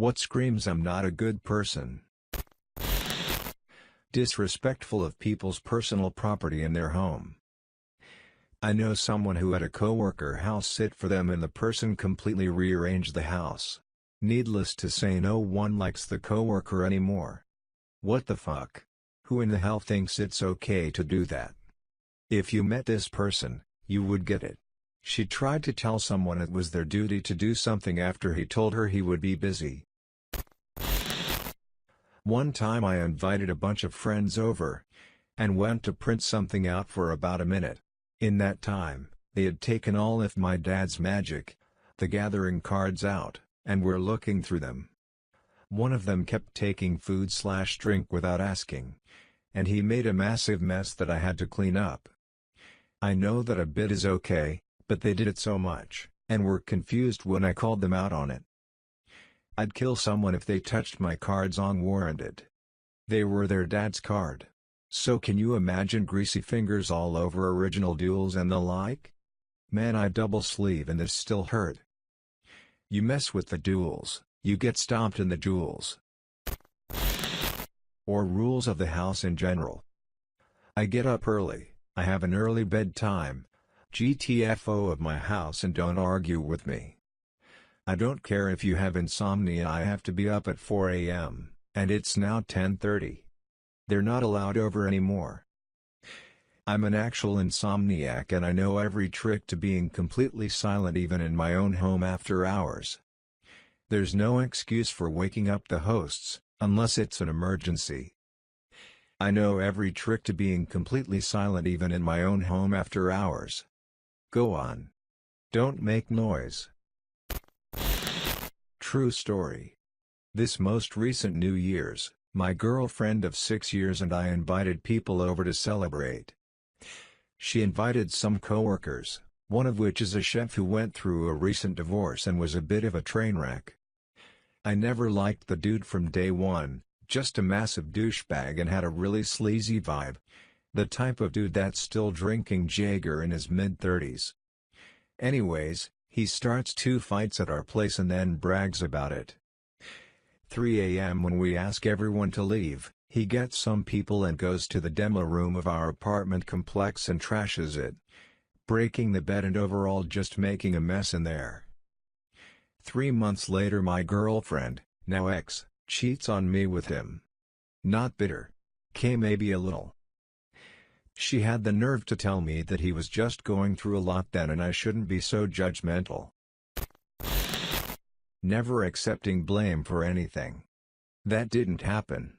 What screams I'm not a good person? Disrespectful of people's personal property in their home. I know someone who had a coworker house sit for them and the person completely rearranged the house. Needless to say, no one likes the coworker anymore. What the fuck? Who in the hell thinks it's okay to do that? If you met this person, you would get it. She tried to tell someone it was their duty to do something after he told her he would be busy. One time I invited a bunch of friends over, and went to print something out for about a minute. In that time, they had taken all of my dad's Magic, the Gathering cards out, and were looking through them. One of them kept taking food/drink without asking, and he made a massive mess that I had to clean up. I know that a bit is okay, but they did it so much, and were confused when I called them out on it. I'd kill someone if they touched my cards unwarranted. They were their dad's card. So can you imagine greasy fingers all over original duels and the like? Man, I double sleeve and this still hurt. You mess with the duels, you get stomped in the jewels. Or rules of the house in general. I get up early, I have an early bedtime. GTFO of my house, and don't argue with me. I don't care if you have insomnia. I have to be up at 4 a.m., and it's now 10:30. They're not allowed over anymore. I'm an actual insomniac and I know every trick to being completely silent even in my own home after hours. There's no excuse for waking up the hosts, unless it's an emergency. I know every trick to being completely silent even in my own home after hours. Go on. Don't make noise. True story. This most recent New Year's, my girlfriend of 6 years and I invited people over to celebrate. She invited some coworkers, one of which is a chef who went through a recent divorce and was a bit of a train wreck. I never liked the dude from day one, just a massive douchebag and had a really sleazy vibe. The type of dude that's still drinking Jaeger in his mid-30s. Anyways, he starts 2 fights at our place and then brags about it. 3 a.m. when we ask everyone to leave, he gets some people and goes to the demo room of our apartment complex and trashes it, breaking the bed and overall just making a mess in there. 3 months later my girlfriend, now ex, cheats on me with him. Not bitter. Maybe a little. She had the nerve to tell me that he was just going through a lot then and I shouldn't be so judgmental. Never accepting blame for anything. That didn't happen.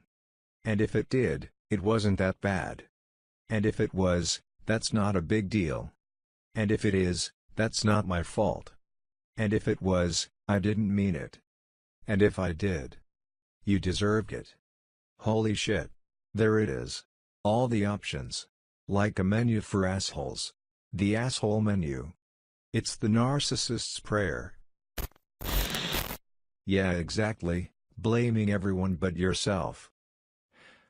And if it did, it wasn't that bad. And if it was, that's not a big deal. And if it is, that's not my fault. And if it was, I didn't mean it. And if I did, you deserved it. Holy shit. There it is. All the options. Like a menu for assholes. The asshole menu. It's the narcissist's prayer. Yeah, exactly, blaming everyone but yourself.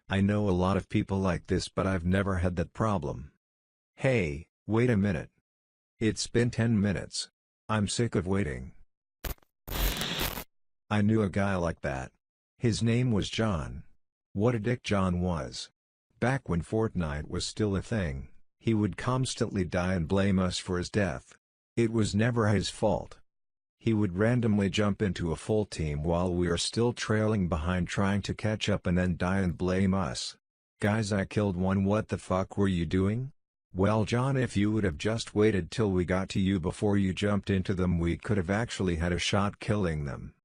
I know a lot of people like this but I've never had that problem. Hey, wait a minute. It's been 10 minutes. I'm sick of waiting. I knew a guy like that. His name was John. What a dick John was. Back when Fortnite was still a thing, he would constantly die and blame us for his death. It was never his fault. He would randomly jump into a full team while we are still trailing behind trying to catch up and then die and blame us. Guys, I killed one. What the fuck were you doing? Well, John, if you would have just waited till we got to you before you jumped into them, we could have actually had a shot killing them.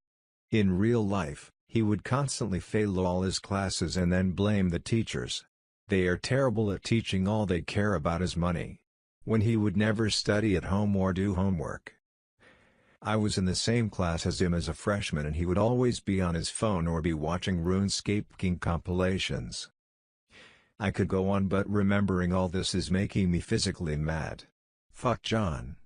In real life, he would constantly fail all his classes and then blame the teachers. They are terrible at teaching. All they care about is money. When he would never study at home or do homework. I was in the same class as him as a freshman and he would always be on his phone or be watching RuneScape King compilations. I could go on, but remembering all this is making me physically mad. Fuck John.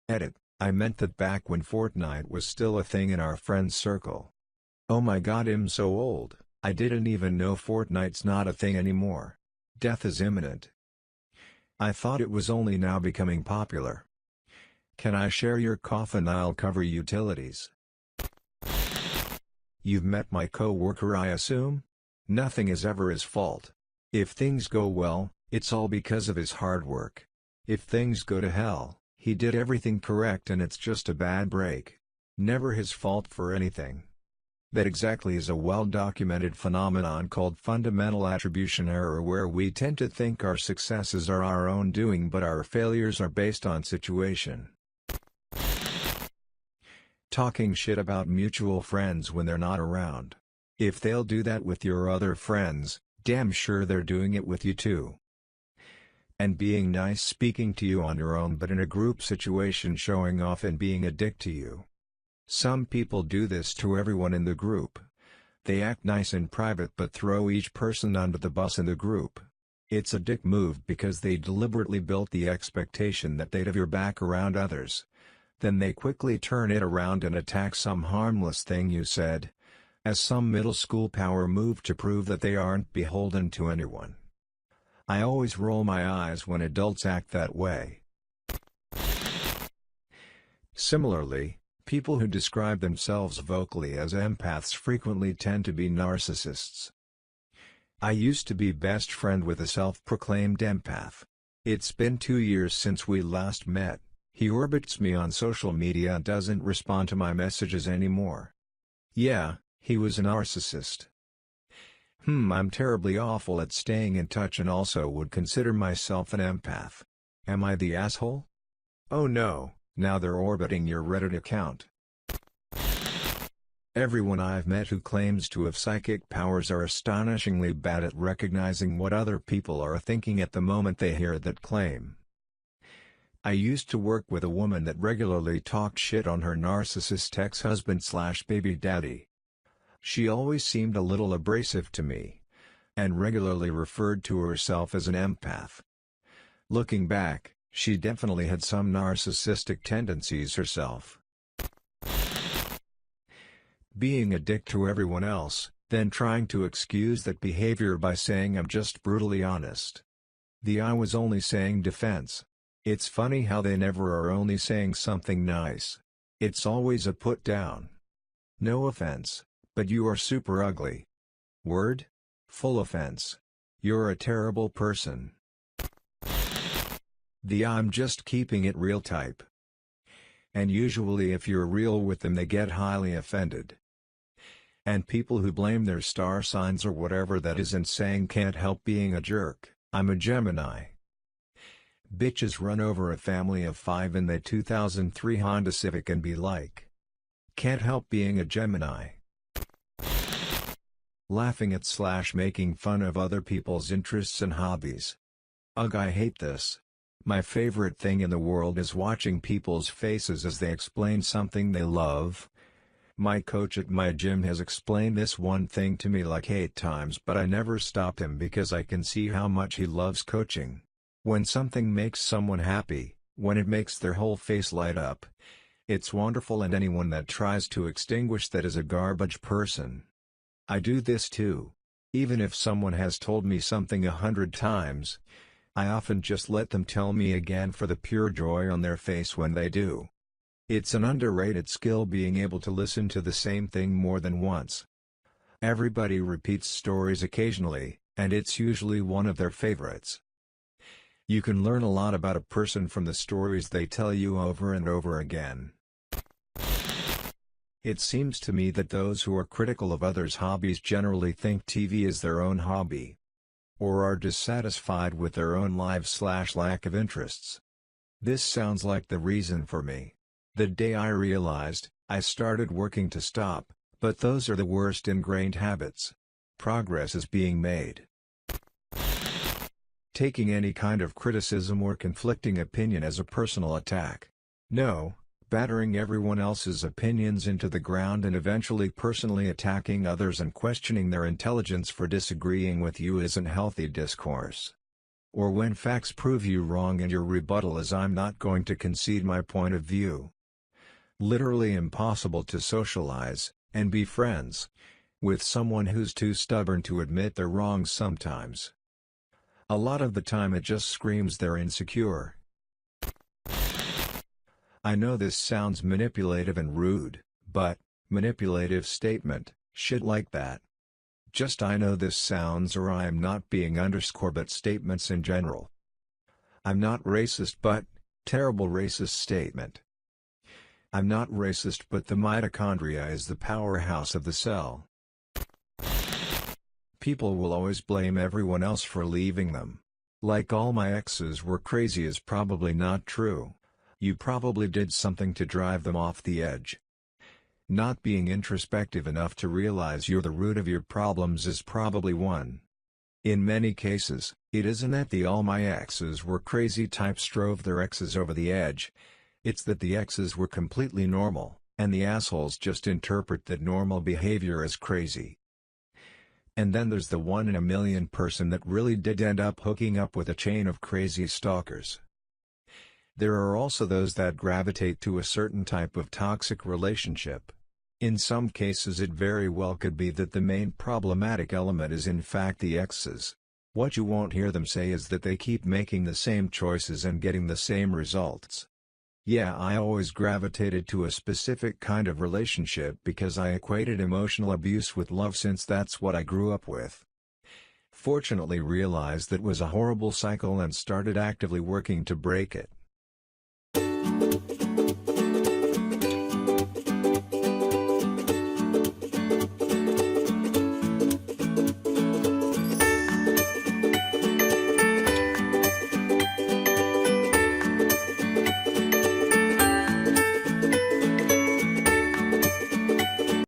Edit, I meant that back when Fortnite was still a thing in our friends circle. Oh my god, I'm so old, I didn't even know Fortnite's not a thing anymore. Death is imminent. I thought it was only now becoming popular. Can I share your coffin? I'll cover utilities. You've met my coworker, I assume? Nothing is ever his fault. If things go well, it's all because of his hard work. If things go to hell, he did everything correct and it's just a bad break. Never his fault for anything. That exactly is a well-documented phenomenon called fundamental attribution error, where we tend to think our successes are our own doing but our failures are based on situation. Talking shit about mutual friends when they're not around. If they'll do that with your other friends, damn sure they're doing it with you too. And being nice speaking to you on your own, but in a group situation showing off and being a dick to you. Some people do this to everyone in the group. They act nice in private but throw each person under the bus in the group. It's a dick move because they deliberately built the expectation that they'd have your back around others. Then they quickly turn it around and attack some harmless thing you said, as some middle school power move to prove that they aren't beholden to anyone. I always roll my eyes when adults act that way. Similarly, people who describe themselves vocally as empaths frequently tend to be narcissists. I used to be best friend with a self-proclaimed empath. It's been 2 years since we last met. He orbits me on social media and doesn't respond to my messages anymore. Yeah, he was a narcissist. I'm terribly awful at staying in touch and also would consider myself an empath. Am I the asshole? Oh no. Now they're orbiting your Reddit account. Everyone I've met who claims to have psychic powers are astonishingly bad at recognizing what other people are thinking at the moment they hear that claim. I used to work with a woman that regularly talked shit on her narcissist ex-husband/baby daddy. She always seemed a little abrasive to me, and regularly referred to herself as an empath. Looking back, she definitely had some narcissistic tendencies herself. Being a dick to everyone else, then trying to excuse that behavior by saying I'm just brutally honest. The I was only saying defense. It's funny how they never are only saying something nice. It's always a put down. No offense, but you are super ugly. Word? Full offense. You're a terrible person. The I'm just keeping it real type. And usually if you're real with them they get highly offended. And people who blame their star signs or whatever that isn't saying can't help being a jerk. I'm a Gemini. Bitches run over a family of 5 in the 2003 Honda Civic and be like, can't help being a Gemini. Laughing at / making fun of other people's interests and hobbies. Ugh, I hate this. My favorite thing in the world is watching people's faces as they explain something they love. My coach at my gym has explained this one thing to me like 8 times, but I never stopped him because I can see how much he loves coaching. When something makes someone happy, when it makes their whole face light up, it's wonderful, and anyone that tries to extinguish that is a garbage person. I do this too. Even if someone has told me something 100 times, I often just let them tell me again for the pure joy on their face when they do. It's an underrated skill being able to listen to the same thing more than once. Everybody repeats stories occasionally, and it's usually one of their favorites. You can learn a lot about a person from the stories they tell you over and over again. It seems to me that those who are critical of others' hobbies generally think TV is their own hobby. Or are dissatisfied with their own lives / lack of interests. This sounds like the reason for me. The day I realized, I started working to stop, but those are the worst ingrained habits. Progress is being made. Taking any kind of criticism or conflicting opinion as a personal attack. No, battering everyone else's opinions into the ground and eventually personally attacking others and questioning their intelligence for disagreeing with you isn't healthy discourse. Or when facts prove you wrong and your rebuttal is I'm not going to concede my point of view. Literally impossible to socialize, and be friends, with someone who's too stubborn to admit they're wrong sometimes. A lot of the time it just screams they're insecure. I know this sounds manipulative and rude, but, manipulative statement, Shit like that. Just I know this sounds or I am not being underscore but statements in general. I'm not racist but, terrible racist statement. I'm not racist but the mitochondria is the powerhouse of the cell. People will always blame everyone else for leaving them. Like all my exes were crazy is probably not true. You probably did something to drive them off the edge. Not being introspective enough to realize you're the root of your problems is probably one. In many cases, it isn't that the all my exes were crazy types drove their exes over the edge. It's that the exes were completely normal, and the assholes just interpret that normal behavior as crazy. And then there's the 1 in a million person that really did end up hooking up with a chain of crazy stalkers. There are also those that gravitate to a certain type of toxic relationship. In some cases it very well could be that the main problematic element is in fact the exes. What you won't hear them say is that they keep making the same choices and getting the same results. Yeah, I always gravitated to a specific kind of relationship because I equated emotional abuse with love since that's what I grew up with. Fortunately realized that was a horrible cycle and started actively working to break it.